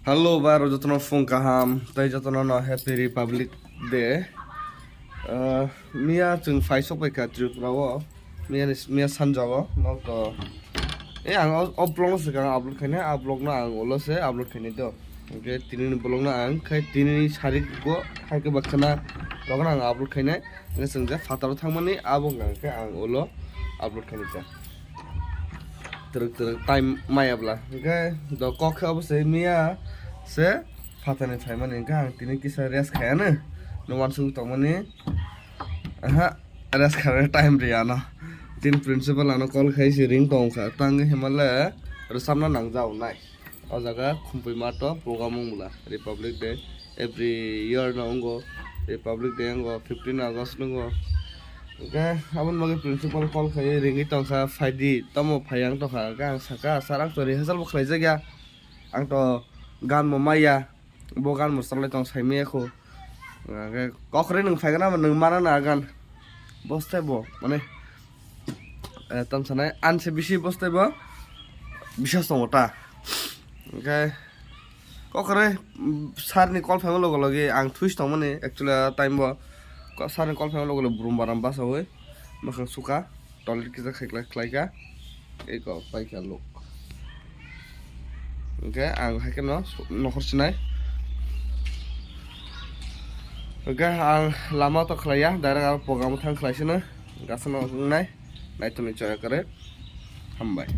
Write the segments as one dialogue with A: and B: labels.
A: Halo baru jatuh fung kaham, tapi jatuh no Happy Republic Day. Mia jeng faisok baik Tripura wo, mia sanjawo, no to. Ang upload sekarang upload kayaknya upload na ang ulo se upload kayaknya to. Oke, tini upload na ang kayak tini hari go hari ke bakana, logan ang upload kayaknya, ini senja fatal thangmani abong ang kayak ang ulo upload kayaknya to. Terus time maya bla, oke, do kokya apa sih mia se fatane thangmani ang tini kisa rias kayaknya, no one sung thangmani, rias kayaknya time riana. Tin principal ano call khai si ring tong kha tang himala samna nangjao nai o jaga khumpui mato program mula Republic Day every year no wngo Republic Day ngo 15 August ngo okay abon mage principal call khai ringi tong kha faidi tomo phayang to kha gang saka sarang tori hasal bo khlai jaga ang to gan mo maya bo gan mo sarle tong saime kho kokre nung phaigana nung mana na gan boste bo mane tam sana anse bisi boste ba bisa somota okay kokore sar ni call family logo lagi ang twist tong mane actually time ba sar ni call family logo brum baram bas hoy makang suka toilet kita khlai ka ei ko pai ka lok okay ang haken no nokhor sinai okay ang lama to khlaya direct program thang khlaisina gasana ngai naik tuh cara kere, hambai.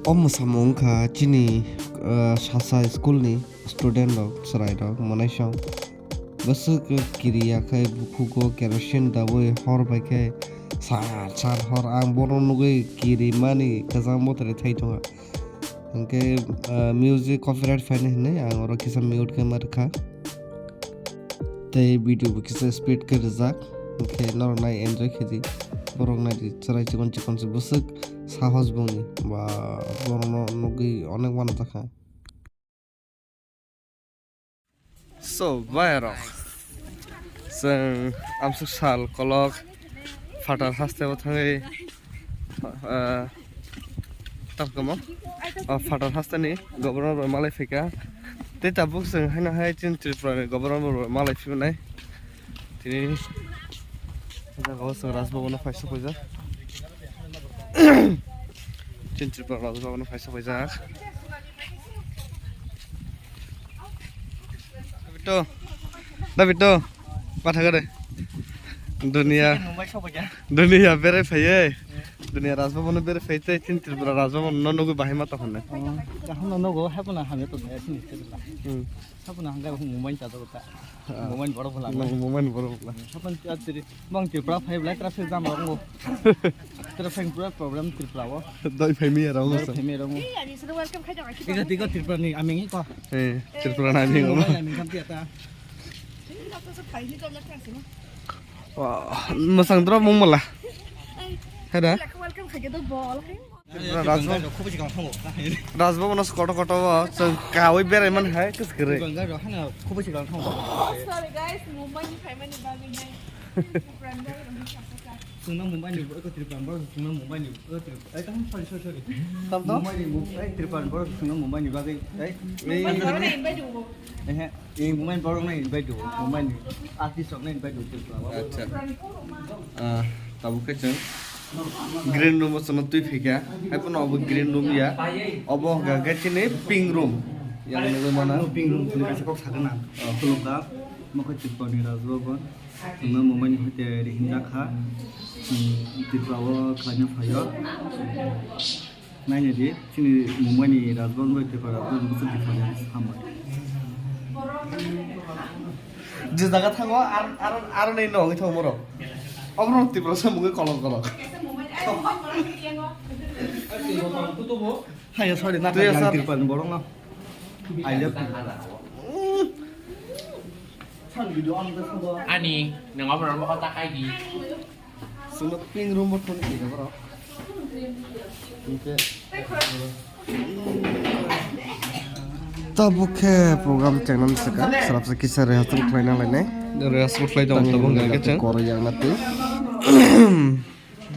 A: Om samung kha chini sasa school ni student rok sarai rok manai shong basuk kiriya khai bukhugo kerosene daboi hor bai khai sar hor ang boron nugai kiri mani kazam motre thai tonga angke music copyright fine ne ang oro kisa mute ke mar kha tei video kisa speed ke rizak angke nor nai enjoy khiji borok nai sarai chikon se basuk সাহস বনি বা বড় নগি অনেক বানা থাকা so bayro जों आमसु साल कलक फाटार हास्तेबो थाङै तारकमो फाटार हास्तेनि गबरन मालाय फैका तेता बुक जों हायना हाय तिन त्रिपुरा गबरन मालाय फैनाय तिनि जागाव जों Raj Bhavan फायसा Faiza Tripura Raj Bhavan faisa faisa. David, apa kare? Dunia bere faye. Dunia Raj Bhavan bere faye. Tripura Raj Bhavan nono bahai mata khone.
B: Nono hapuna hame to sini sila. Hapuna hangga moment ta to ta. Moment boro bola.
A: Moment boro bola.
B: Hapan tiri bang Tripura faye black traffic jam rongo. Traffic problem Tripura wo.
A: Doi fami rongo sa.
B: Fami rongo. Tiga Tripura ni amingi ko.
A: Tripura na amingi ko.
B: Amingi kam tiata.
A: Wah, masang drop mong mala. Ada? Raj Bhavan is koto so kawi berai man hai kis kare.
C: Sorry guys, Mumbai ni phải mani bagay na.
B: Sunang Mumbai ni ko Tripura sunang Mumbai ni ko Tripura. Ay sorry.
A: Tam to?
B: Mumbai ni Tripura sunang Mumbai ni bagay. Ay.
C: Sorry na invite mo.
B: Mumbai borong na invite do. Mumbai ni artist na invite do Tripura.
A: Acha. Tabu ke chang. Green room was not too figure. Happen of green room ya. Obo get in a pink room. Yang mana
B: pink room ni kasi kok sakana. Tulog ka. Mako Tripura ni Raj Bhavan. Sunang Mumbai ni hote hinja kha. Tripura khanya phayo. Nanya di sini Mumbai ni Raj Bhavan boy Tripura boy musuh Tripura sampai.
A: Jis jaga thango ar nei no ngi thong moro. Obron Tripura sa muge kolong.
B: Hai sorry nak yang Tripura borong na. I love Tripura.
D: Ani, nang apa nama kau tak ID?
A: Sunat pink room bot phone ki bro. Okay. Tabuke program channel sekarang serap sekisar rehearsal final ini. Rehearsal flight jam tabung ke chang. Korea nanti.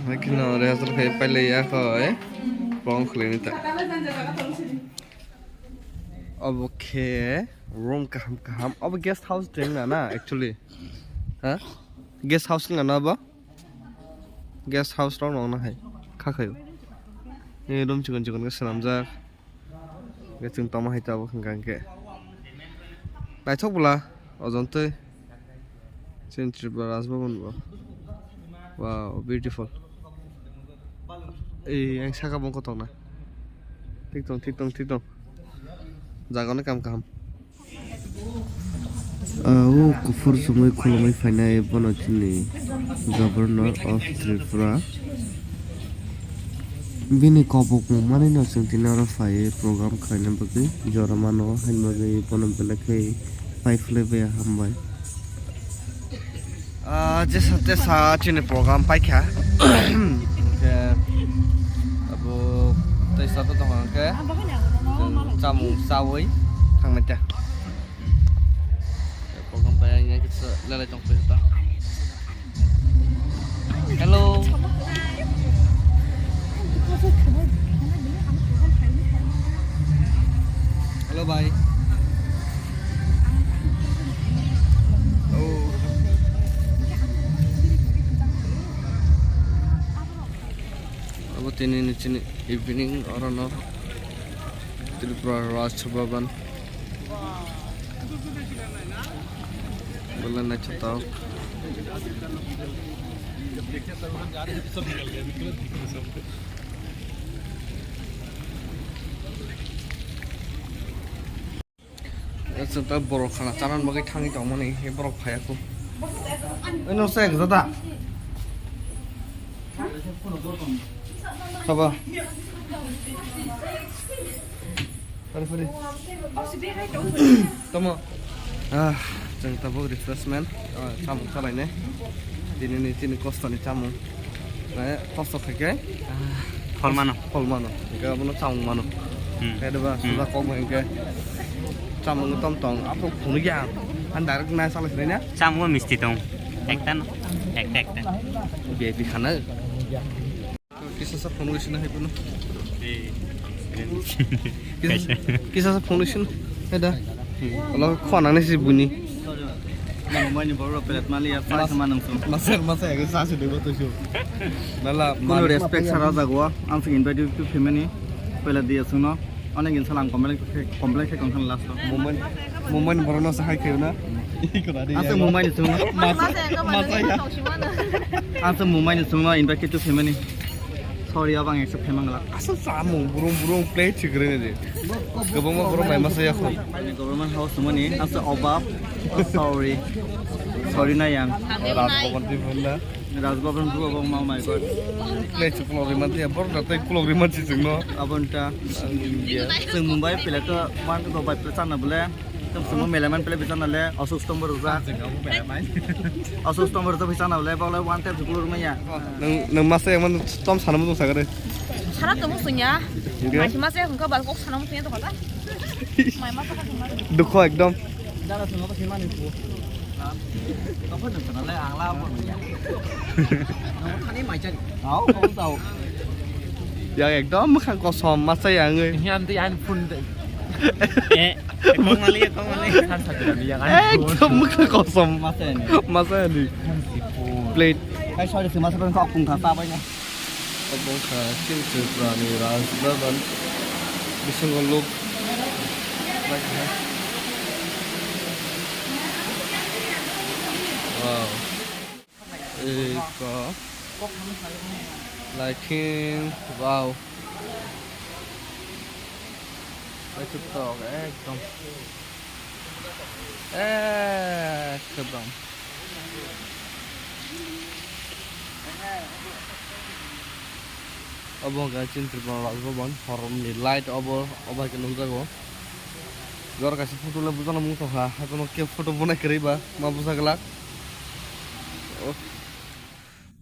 A: Lekin rehearsal kayak pale ya kau program kali tak. Okay. Room kaham. अब guest house देंगे ना actually. हाँ? Guest house का ना अब? Guest house तो ना है. खा खायो. ये room चिकन के सलाम जा. ये चिंग तमा है ताबो खंगांग के. बैठो बोला. अजंते. चिंग Tripura Raj Bhavan बो. Wow, beautiful. yang saka bongko tong na. Tik tong. Jangan kam. Kufur semua kolomai final bonotini Governor of Tripura. Bini kopok mana ni asing tinara file program kainan bagi joramano hanya bagi bonam belai five level hambai. Jasa saat ini program pakai. Abu tadi satu tahun ke jamu sawi thang macam. Bayangnya kita lele trong pesta. Hello. Hello bye. Oh. Abu ini evening orang no. Tripura Raj Bhavan. बोलना नहीं चाहता हूँ ऐसे तो बरफ खाना चारान बगे ठांगी तो मने ये बरफ खाया को इन्हों से एक ज़्यादा सब फरी तमो जों tabuk refreshment camung salai ini kosto ni camung kosto kake
D: Hol mano.
A: Enggak benar camung mano kayak deba sudah kau enggak camung tong apa pun ya anda kenal salah sebenarnya
D: Camung mesti tong. Ektan. Biar kana.
A: Kisa sa foundation hai puno. Kisa sa foundation ada. Kalau kau nanya sih bunyi.
B: Mumbai ni baru pelat mali ya file sama nangsu.
A: Masa ya sah sudah betul sih. Nala.
B: Kuno respect sarah jagwa. Ansing invite to family. Pelat dia suno. Anak ingin salam komplek ke konsen last.
A: Mumbai baru nasi hai kau na.
B: Ansing Mumbai ni suno.
C: Masa ya.
B: Ansing Mumbai ni suno invite to family. Sorry abang accept hemang lah.
A: Asal samung burung plate cikre ni. Gabung burung mai masa ya kau.
B: Government house semua ni ansing obab. Sorry na yang.
A: Raj Bhavan di mana?
B: Raj Bhavan tu abang mau my god.
A: Plate pulau riman tu ya baru datang pulau riman sih cengno.
B: Abang ta. Seng Mumbai pelat tu man tu baik pelat na boleh. Semua melaman pelat pelat na le. Asus tombor uza. Asus tombor tu pelat na boleh. Bawa one tap sepuluh rumah ya.
A: Neng masa yang mana tom sana mana tu sagare.
C: सारा तो मुसुnya
A: हिंखे
C: माइथि मासे हंखा बाल कक साना मुसुnya तो कता माइ मा पका थमा
A: दुख एकदम
B: Dala sungo kasi mani po. Kau pun nak nalai angla pun ya. Nong thani mai chân. Tahu kau tahu.
A: yang एकदम khang kosom masa ya người
D: Hiam tu yang pun
B: Kau ngali kau ngali.
D: kan satu lagi yang
A: एकदम khang kosom
B: Masa ni.
A: masa ni plate
B: Hai sorry si masa pun kau kung thapa apa ni?
A: abang kha king Tripura Raj Bhavan bising look like that wow lighting wow like TikTok एकदम एकदम अब guys Tripura Raj Bhavan forum ni light अब के नंग जागो जर guys photo ले बुझाना मु तो हा तो के फोटो बना करिबा मा बुझा गला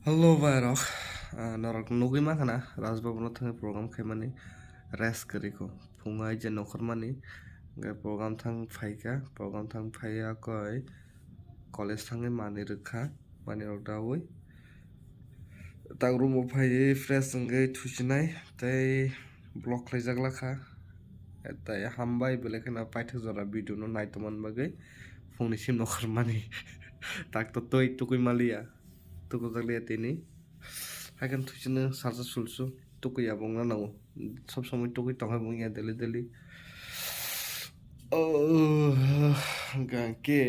A: हेलो भाइरक नरक नगै मा खाना Raj Bhavan थांगे प्रोग्राम खायमानि रेस्ट करिको फुंगाय जे नखर मानि गे प्रोग्राम थां फाइका प्रोग्राम थां फाइया कय कॉलेज थांगे मानि रखा मानि रदावै ताग रूम फाइयै फ्रेश संगे थुसिनाय तै ब्लॉक खायजागलाखा तै हामबाय बेलेखना पाइथे जरा भिडियो नो नायतमन बागै फुंनिसिम नखर मानि ताक तो तोय तुकुय मालिया तुकु जागलिया तिनि हागन थुसिनो सारजा सुलसु तुकुय आबंना नांगौ सब समय तुकुय तंगा बुंगिया देलि देलि गांके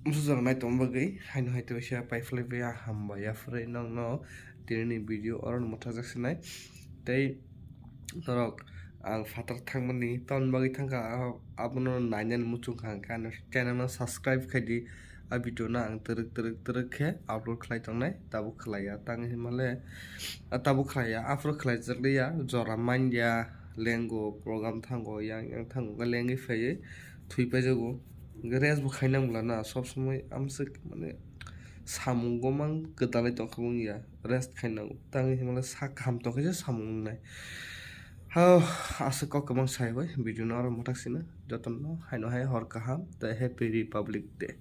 A: मुसुजाग नायतम बागै हायनो हायतो एसे पाइफ्लायबाय हामबाय आफ्राय नंग न तिनि भिडियो अरन मथा जासिनाय तै नरक आं फाटार थांमोननि टाउन बागै थांगा आपनो नायनान मुचुखा कान चैनल सब्सक्राइब खायदि आ भिडियो ना आं तरक खे अपलोड खलाय तंनाय ताबु खलाया तांग हिमाले ताबु खलाया आफ्रो खलाय जरलिया जरा माइन्डिया लेंगो प्रोग्राम थांगो yang थांगो लेंगि फैयै थुइपाय जगो रेस बु खायनांगला ना सब समय आमसे माने सामुंगमां गदालाय तंखाबुंगिया रेस्ट खायनांगौ तांग हिमाले सा खाम तंखायसे सामुंनाय आसे कक mang sai bai video no ar motak sina joton no haino hai hor kaham the happy republic day